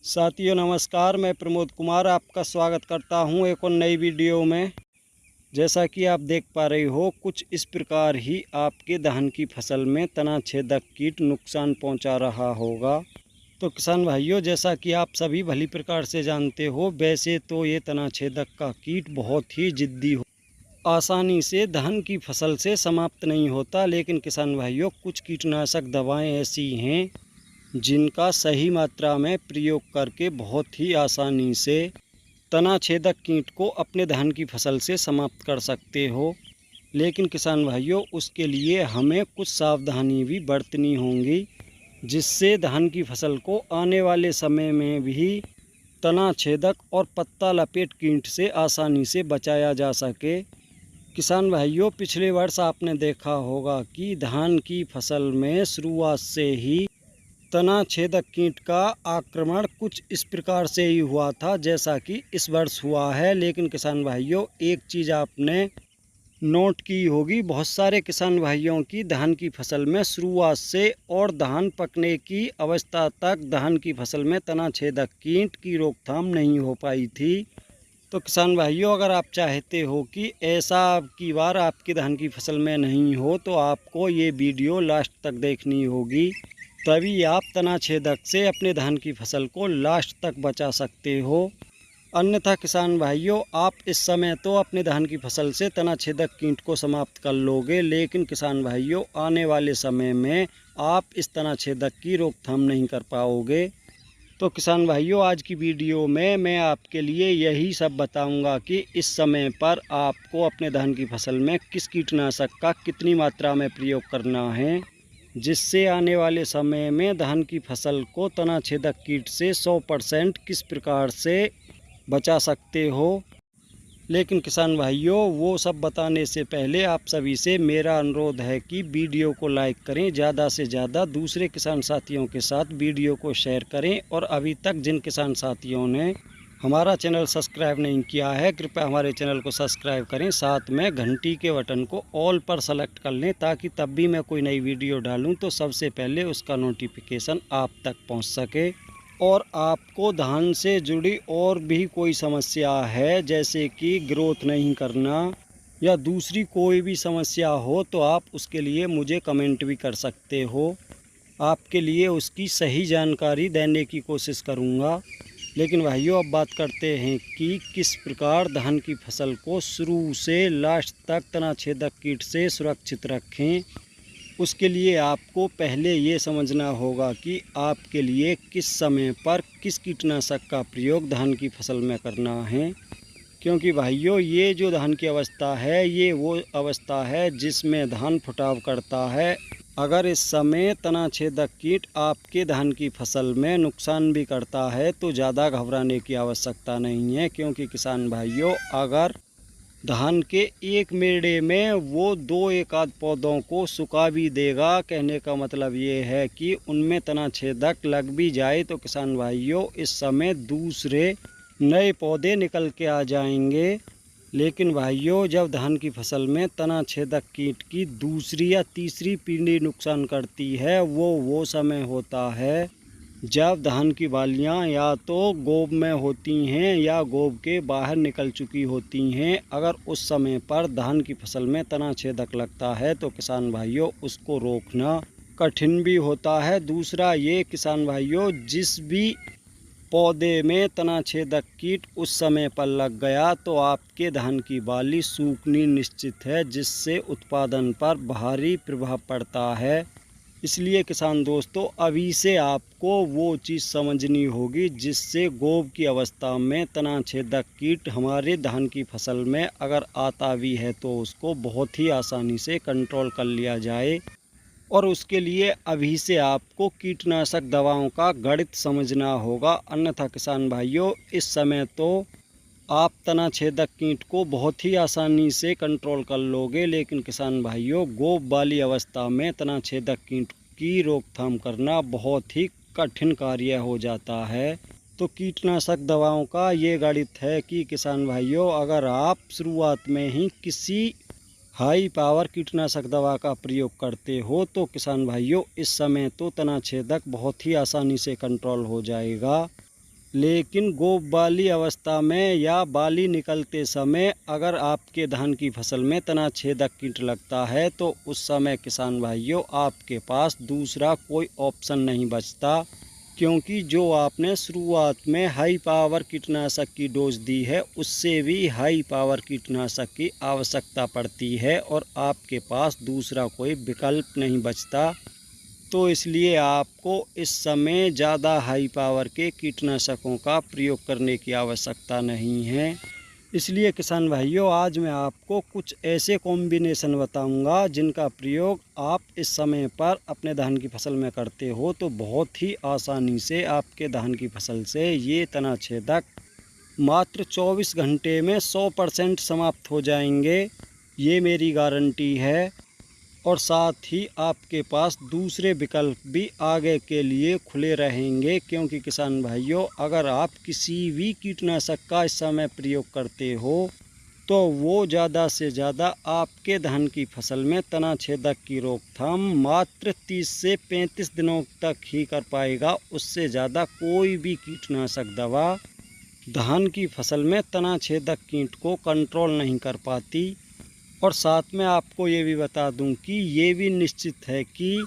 साथियों नमस्कार, मैं प्रमोद कुमार आपका स्वागत करता हूं एक और नई वीडियो में। जैसा कि आप देख पा रहे हो, कुछ इस प्रकार ही आपके धान की फसल में तना छेदक कीट नुकसान पहुंचा रहा होगा। तो किसान भाइयों, जैसा कि आप सभी भली प्रकार से जानते हो, वैसे तो ये तना छेदक का कीट बहुत ही जिद्दी हो, आसानी से धान की फसल से समाप्त नहीं होता। लेकिन किसान भाइयों, कुछ कीटनाशक दवाएँ ऐसी हैं जिनका सही मात्रा में प्रयोग करके बहुत ही आसानी से तना छेदक कीट को अपने धान की फसल से समाप्त कर सकते हो। लेकिन किसान भाइयों, उसके लिए हमें कुछ सावधानी भी बरतनी होंगी, जिससे धान की फसल को आने वाले समय में भी तना छेदक और पत्ता लपेट कीट से आसानी से बचाया जा सके। किसान भाइयों, पिछले वर्ष आपने देखा होगा कि धान की फसल में शुरुआत से ही तना छेदक कीट का आक्रमण कुछ इस प्रकार से ही हुआ था जैसा कि इस वर्ष हुआ है। लेकिन किसान भाइयों, एक चीज़ आपने नोट की होगी, बहुत सारे किसान भाइयों की धान की फसल में शुरुआत से और धान पकने की अवस्था तक धान की फसल में तना छेदक कीट की रोकथाम नहीं हो पाई थी। तो किसान भाइयों, अगर आप चाहते हो कि ऐसा अब की बार आपकी धान की फसल में नहीं हो, तो आपको ये वीडियो लास्ट तक देखनी होगी, तभी आप तना छेदक से अपने धान की फसल को लास्ट तक बचा सकते हो। अन्यथा किसान भाइयों, आप इस समय तो अपने धान की फसल से तना छेदक कीट को समाप्त कर लोगे, लेकिन किसान भाइयों, आने वाले समय में आप इस तना छेदक की रोकथाम नहीं कर पाओगे। तो किसान भाइयों, आज की वीडियो में मैं आपके लिए यही सब बताऊंगा कि इस समय पर आपको अपने धान की फसल में किस कीटनाशक का कितनी मात्रा में प्रयोग करना है, जिससे आने वाले समय में धान की फसल को तना छेदक कीट से 100% किस प्रकार से बचा सकते हो। लेकिन किसान भाइयों, वो सब बताने से पहले आप सभी से मेरा अनुरोध है कि वीडियो को लाइक करें, ज़्यादा से ज़्यादा दूसरे किसान साथियों के साथ वीडियो को शेयर करें, और अभी तक जिन किसान साथियों ने हमारा चैनल सब्सक्राइब नहीं किया है, कृपया हमारे चैनल को सब्सक्राइब करें। साथ में घंटी के बटन को ऑल पर सेलेक्ट कर लें, ताकि तब भी मैं कोई नई वीडियो डालूं तो सबसे पहले उसका नोटिफिकेशन आप तक पहुंच सके। और आपको धान से जुड़ी और भी कोई समस्या है, जैसे कि ग्रोथ नहीं करना या दूसरी कोई भी समस्या हो, तो आप उसके लिए मुझे कमेंट भी कर सकते हो। आपके लिए उसकी सही जानकारी देने की कोशिश करूँगा। लेकिन भाइयों, अब बात करते हैं कि किस प्रकार धान की फसल को शुरू से लास्ट तक तना छेदक कीट से सुरक्षित रखें। उसके लिए आपको पहले ये समझना होगा कि आपके लिए किस समय पर किस कीटनाशक का प्रयोग धान की फसल में करना है। क्योंकि भाइयों, ये जो धान की अवस्था है, ये वो अवस्था है जिसमें धान फुटाव करता है। अगर इस समय तना छेदक कीट आपके धान की फसल में नुकसान भी करता है, तो ज़्यादा घबराने की आवश्यकता नहीं है। क्योंकि किसान भाइयों, अगर धान के एक मेढ़े में वो दो एक आध पौधों को सुखा भी देगा, कहने का मतलब ये है कि उनमें तना छेदक लग भी जाए, तो किसान भाइयों, इस समय दूसरे नए पौधे निकल के आ जाएंगे। लेकिन भाइयों, जब धान की फसल में तना छेदक कीट की दूसरी या तीसरी पीढ़ी नुकसान करती है, वो समय होता है जब धान की बालियां या तो गोब में होती हैं या गोब के बाहर निकल चुकी होती हैं। अगर उस समय पर धान की फसल में तना छेदक लगता है, तो किसान भाइयों, उसको रोकना कठिन भी होता है। दूसरा ये किसान भाइयों, जिस भी पौधे में तना छेदक कीट उस समय पर लग गया, तो आपके धान की बाली सूखनी निश्चित है, जिससे उत्पादन पर भारी प्रभाव पड़ता है। इसलिए किसान दोस्तों, अभी से आपको वो चीज़ समझनी होगी, जिससे गोब की अवस्था में तना छेदक कीट हमारे धान की फसल में अगर आता भी है, तो उसको बहुत ही आसानी से कंट्रोल कर लिया जाए। और उसके लिए अभी से आपको कीटनाशक दवाओं का गणित समझना होगा। अन्यथा किसान भाइयों, इस समय तो आप तना छेदक कीट को बहुत ही आसानी से कंट्रोल कर लोगे, लेकिन किसान भाइयों, गोब वाली अवस्था में तना छेदक कीट की रोकथाम करना बहुत ही कठिन कार्य हो जाता है। तो कीटनाशक दवाओं का ये गणित है कि किसान भाइयों, अगर आप शुरुआत में ही किसी हाई पावर कीटनाशक दवा का प्रयोग करते हो, तो किसान भाइयों, इस समय तो तना छेदक बहुत ही आसानी से कंट्रोल हो जाएगा। लेकिन गोब वाली अवस्था में या बाली निकलते समय अगर आपके धान की फसल में तना छेदक कीट लगता है तो उस समय किसान भाइयों आपके पास दूसरा कोई ऑप्शन नहीं बचता, क्योंकि जो आपने शुरुआत में हाई पावर कीटनाशक की डोज दी है उससे भी हाई पावर कीटनाशक की आवश्यकता पड़ती है और आपके पास दूसरा कोई विकल्प नहीं बचता। तो इसलिए आपको इस समय ज़्यादा हाई पावर के कीटनाशकों का प्रयोग करने की आवश्यकता नहीं है। इसलिए किसान भाइयों आज मैं आपको कुछ ऐसे कॉम्बिनेशन बताऊंगा जिनका प्रयोग आप इस समय पर अपने धान की फसल में करते हो तो बहुत ही आसानी से आपके धान की फसल से ये तना छेदक मात्र 24 घंटे में 100% समाप्त हो जाएंगे। ये मेरी गारंटी है। और साथ ही आपके पास दूसरे विकल्प भी आगे के लिए खुले रहेंगे, क्योंकि किसान भाइयों अगर आप किसी भी कीटनाशक का इस समय प्रयोग करते हो तो वो ज़्यादा से ज़्यादा आपके धान की फसल में तना छेदक की रोकथाम मात्र 30 से 35 दिनों तक ही कर पाएगा। उससे ज़्यादा कोई भी कीटनाशक दवा धान की फसल में तना छेदक कीट को कंट्रोल नहीं कर पाती। और साथ में आपको ये भी बता दूं कि ये भी निश्चित है कि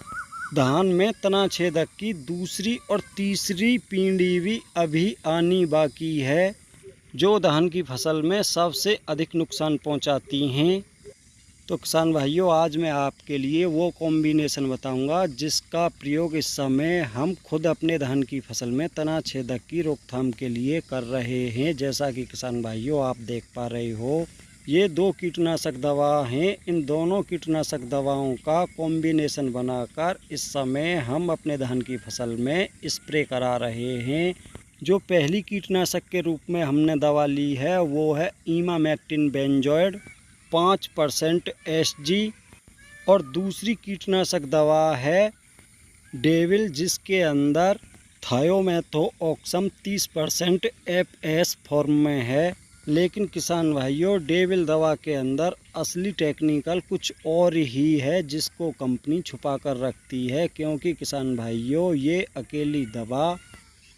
धान में तना छेदक की दूसरी और तीसरी पीढ़ी भी अभी आनी बाकी है, जो धान की फसल में सबसे अधिक नुकसान पहुंचाती हैं। तो किसान भाइयों आज मैं आपके लिए वो कॉम्बिनेशन बताऊंगा जिसका प्रयोग इस समय हम खुद अपने धान की फसल में तना छेदक की रोकथाम के लिए कर रहे हैं। जैसा कि किसान भाइयों आप देख पा रहे हो ये दो कीटनाशक दवा हैं। इन दोनों कीटनाशक दवाओं का कॉम्बिनेशन बनाकर इस समय हम अपने धान की फसल में स्प्रे करा रहे हैं। जो पहली कीटनाशक के रूप में हमने दवा ली है वो है इमामेक्टिन बेंजोइड 5% SG और दूसरी कीटनाशक दवा है डेविल जिसके अंदर थायोमेथोक्सम 30% FS फॉर्म में है। लेकिन किसान भाइयों डेविल दवा के अंदर असली टेक्निकल कुछ और ही है जिसको कंपनी छुपा कर रखती है, क्योंकि किसान भाइयों ये अकेली दवा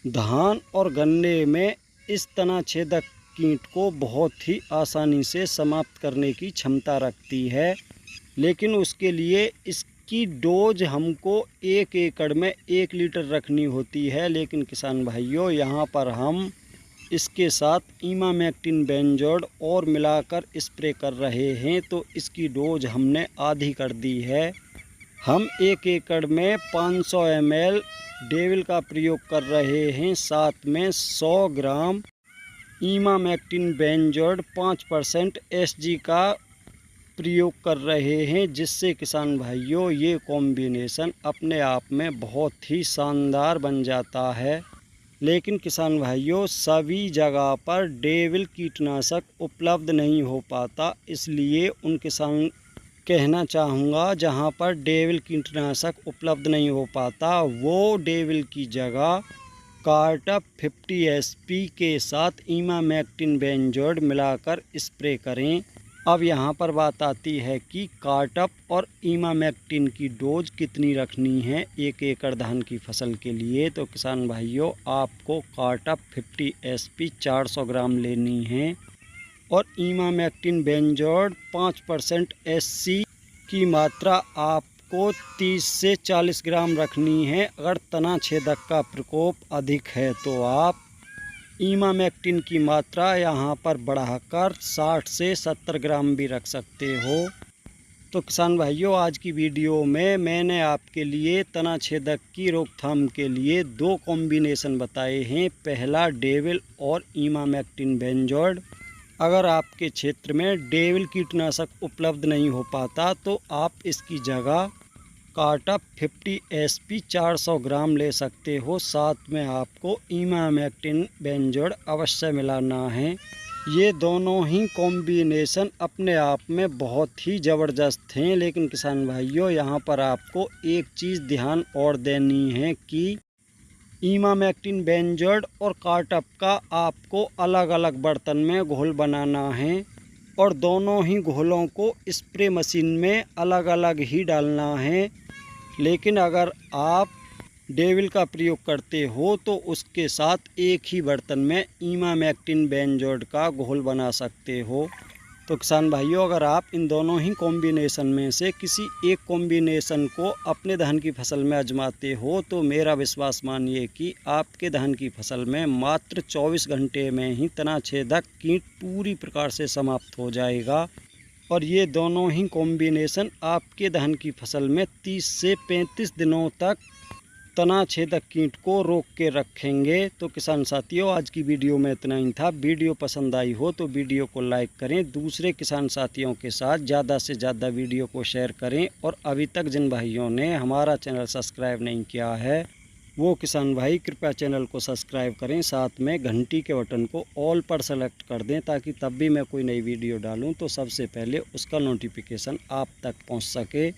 धान और गन्ने में इस तना छेदक कीट को बहुत ही आसानी से समाप्त करने की क्षमता रखती है। लेकिन उसके लिए इसकी डोज हमको 1 एकड़ में 1 लीटर रखनी होती है। लेकिन किसान भाइयों यहाँ पर हम इसके साथ इमामेक्टिन बेंजोइड और मिलाकर स्प्रे कर रहे हैं तो इसकी डोज हमने आधी कर दी है। हम 1 एकड़ में 500 ml डेविल का प्रयोग कर रहे हैं, साथ में 100 ग्राम इमामेक्टिन बेंजोइड 5% SG का प्रयोग कर रहे हैं, जिससे किसान भाइयों ये कॉम्बिनेशन अपने आप में बहुत ही शानदार बन जाता है। लेकिन किसान भाइयों सभी जगह पर डेविल कीटनाशक उपलब्ध नहीं हो पाता, इसलिए उन किसान कहना चाहूँगा जहाँ पर डेविल कीटनाशक उपलब्ध नहीं हो पाता वो डेविल की जगह कार्टप 50 SP के साथ इमामेक्टिन बेंजोइड मिलाकर स्प्रे करें। अब यहाँ पर बात आती है कि कार्टप और इमामेक्टिन की डोज कितनी रखनी है 1 एकड़ धान की फसल के लिए। तो किसान भाइयों आपको कार्टप 50 SP 400 ग्राम लेनी है और इमामेक्टिन बेंजोइड 5% SC की मात्रा आपको 30 से 40 ग्राम रखनी है। अगर तना छेदक का प्रकोप अधिक है तो आप इमामेक्टिन की मात्रा यहाँ पर बढ़ाकर 60 से 70 ग्राम भी रख सकते हो। तो किसान भाइयों आज की वीडियो में मैंने आपके लिए तना छेदक की रोकथाम के लिए 2 कॉम्बिनेशन बताए हैं। पहला डेविल और इमामेक्टिन बेंजोइड। अगर आपके क्षेत्र में डेविल कीटनाशक उपलब्ध नहीं हो पाता तो आप इसकी जगह कार्टप 50 SP 400 ग्राम ले सकते हो। साथ में आपको इमामेक्टिन बेंजोइड अवश्य मिलाना है। ये दोनों ही कॉम्बिनेशन अपने आप में बहुत ही ज़बरदस्त हैं। लेकिन किसान भाइयों यहाँ पर आपको एक चीज़ ध्यान और देनी है कि इमामेक्टिन बेंजोइड और कार्टप का आपको अलग अलग बर्तन में घोल बनाना है और दोनों ही घोलों को स्प्रे मशीन में अलग अलग ही डालना है। लेकिन अगर आप डेविल का प्रयोग करते हो तो उसके साथ एक ही बर्तन में इमामेक्टिन बेंजोएट का घोल बना सकते हो। तो किसान भाइयों, अगर आप इन दोनों ही कॉम्बिनेशन में से किसी एक कॉम्बिनेशन को अपने धान की फसल में आजमाते हो तो मेरा विश्वास मानिए कि आपके धान की फसल में मात्र 24 घंटे में ही तना छेदक कीट पूरी प्रकार से समाप्त हो जाएगा। और ये दोनों ही कॉम्बिनेशन आपके धान की फसल में 30 से 35 दिनों तक तना छेदक कीट को रोक के रखेंगे। तो किसान साथियों, आज की वीडियो में इतना ही था। वीडियो पसंद आई हो तो वीडियो को लाइक करें, दूसरे किसान साथियों के साथ ज़्यादा से ज़्यादा वीडियो को शेयर करें। और अभी तक जिन भाइयों ने हमारा चैनल सब्सक्राइब नहीं किया है वो किसान भाई कृपया चैनल को सब्सक्राइब करें, साथ में घंटी के बटन को ऑल पर सेलेक्ट कर दें ताकि तब भी मैं कोई नई वीडियो डालूं तो सबसे पहले उसका नोटिफिकेशन आप तक पहुंच सके।